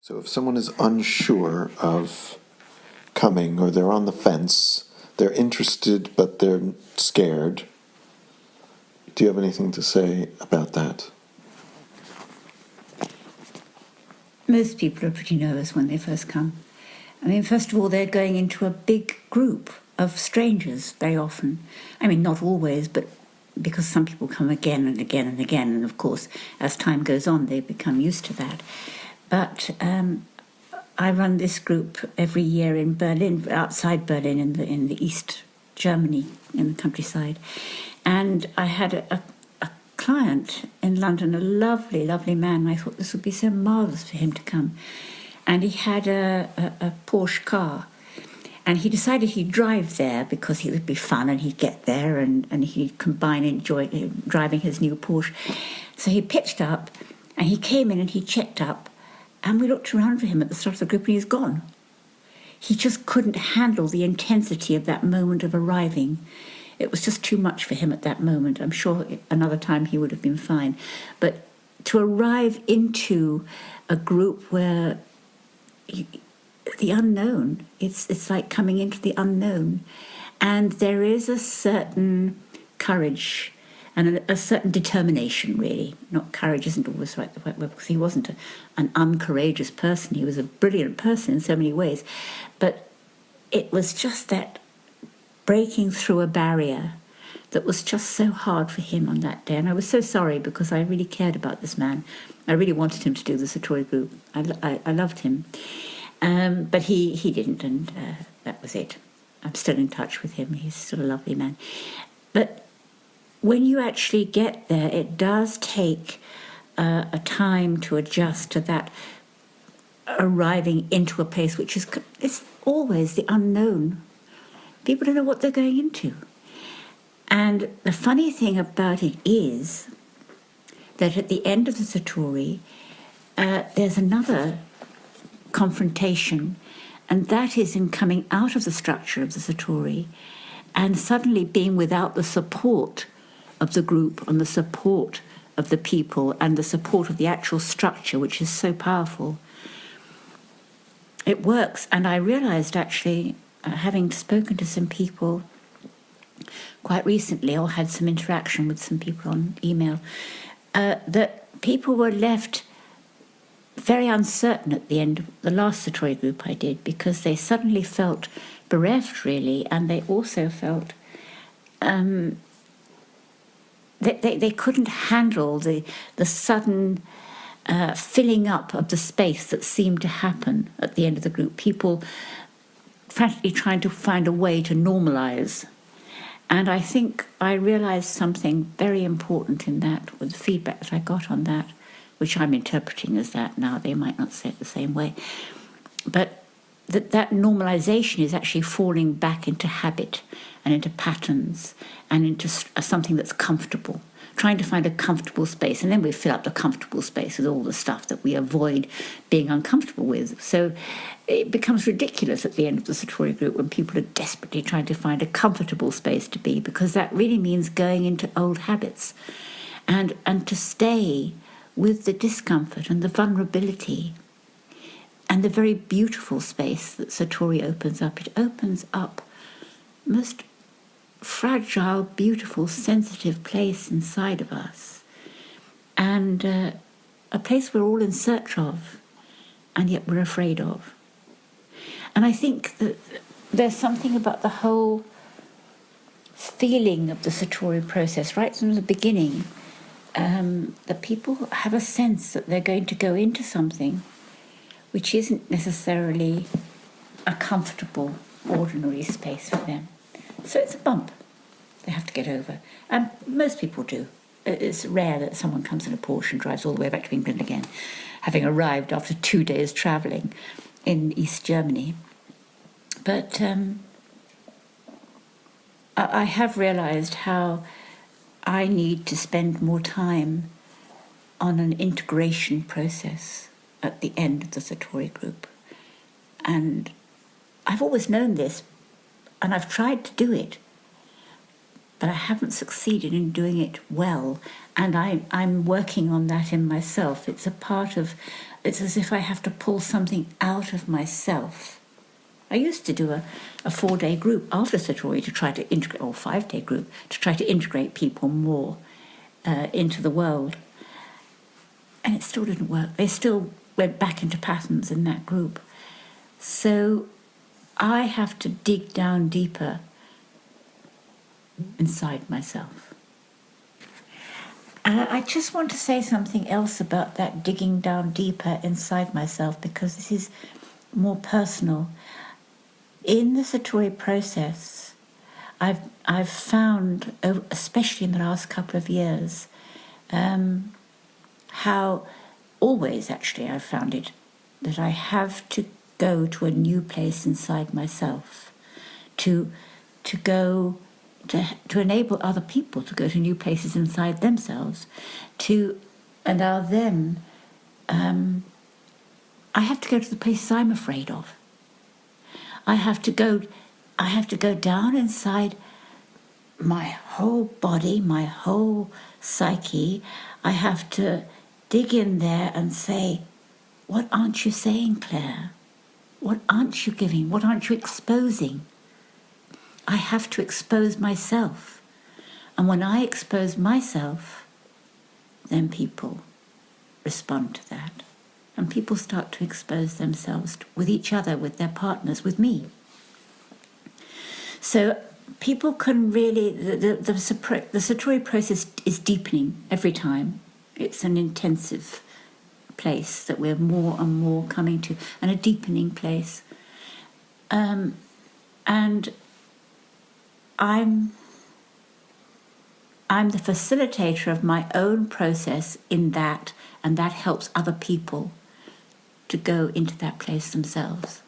So if someone is unsure of coming or they're on the fence, they're interested but they're scared, do you have anything to say about that? Most people are pretty nervous when they first come. I mean, first of all, they're going into a big group of strangers very often. I mean, not always, but because some people come again and again and again, and of course, as time goes on, they become used to that. But I run this group every year in Berlin, outside Berlin, in the East Germany, in the countryside. And I had a client in London, a lovely, lovely man. I thought this would be so marvellous for him to come. And he had a Porsche car. And he decided he'd drive there because it would be fun and he'd get there and he'd enjoy driving his new Porsche. So he pitched up and he came in and he checked up and we looked around for him at the start of the group and he's gone. He just couldn't handle the intensity of that moment of arriving. It was just too much for him at that moment. I'm sure another time he would have been fine. But to arrive into a group where the unknown, it's like coming into the unknown. And there is a certain courage and a certain determination, really. Not courage isn't always the right word, because he wasn't an uncourageous person. He was a brilliant person in so many ways. But it was just that breaking through a barrier that was just so hard for him on that day. And I was so sorry because I really cared about this man. I really wanted him to do the Satori group. I loved him. But he didn't, and that was it. I'm still in touch with him. He's still a lovely man. But when you actually get there, it does take a time to adjust to that arriving into a place which is it's always the unknown. People don't know what they're going into. And the funny thing about it is that at the end of the Satori, there's another confrontation, and that is in coming out of the structure of the Satori and suddenly being without the support of the group and the support of the people and the support of the actual structure, which is so powerful. It works, and I realized actually, having spoken to some people quite recently or had some interaction with some people on email, that people were left very uncertain at the end of the last Satori group I did, because they suddenly felt bereft, really, and they also felt they couldn't handle the sudden filling up of the space that seemed to happen at the end of the group. People frantically trying to find a way to normalize. And I think I realized something very important in that, with the feedback that I got on that, which I'm interpreting as that now. They might not say it the same way. But that normalization is actually falling back into habit and into patterns and into something that's comfortable, trying to find a comfortable space. And then we fill up the comfortable space with all the stuff that we avoid being uncomfortable with. So it becomes ridiculous at the end of the Satori group when people are desperately trying to find a comfortable space to be, because that really means going into old habits and to stay with the discomfort and the vulnerability and the very beautiful space that Satori opens up. It opens up most fragile, beautiful, sensitive place inside of us, and a place we're all in search of, and yet we're afraid of. And I think that there's something about the whole feeling of the Satori process right from the beginning, that people have a sense that they're going to go into something which isn't necessarily a comfortable, ordinary space for them. So it's a bump they have to get over. And most people do. It's rare that someone comes in a Porsche and drives all the way back to England again, having arrived after 2 days travelling in East Germany. But I have realised how I need to spend more time on an integration process at the end of the Satori group. And I've always known this, and I've tried to do it, but I haven't succeeded in doing it well. And I'm working on that in myself. It's it's as if I have to pull something out of myself. I used to do a 4-day group after Satori to try to integrate, or 5-day group, to try to integrate people more into the world. And it still didn't work. They still went back into patterns in that group. So I have to dig down deeper inside myself. I just want to say something else about that digging down deeper inside myself, because this is more personal. In the Satori process, I've found, especially in the last couple of years, how always actually I've found it that I have to go to a new place inside myself to enable other people to go to new places inside themselves, to allow them. I have to go to the places I'm afraid of. I have to go down inside my whole body, my whole psyche. I have to dig in there and say, what aren't you saying, Clare? What aren't you giving? What aren't you exposing? I have to expose myself. And when I expose myself, then people respond to that. And people start to expose themselves with each other, with their partners, with me. So people can really, the Satori process is deepening every time. It's an intensive place that we're more and more coming to, and a deepening place. And I'm the facilitator of my own process in that, and that helps other people to go into that place themselves.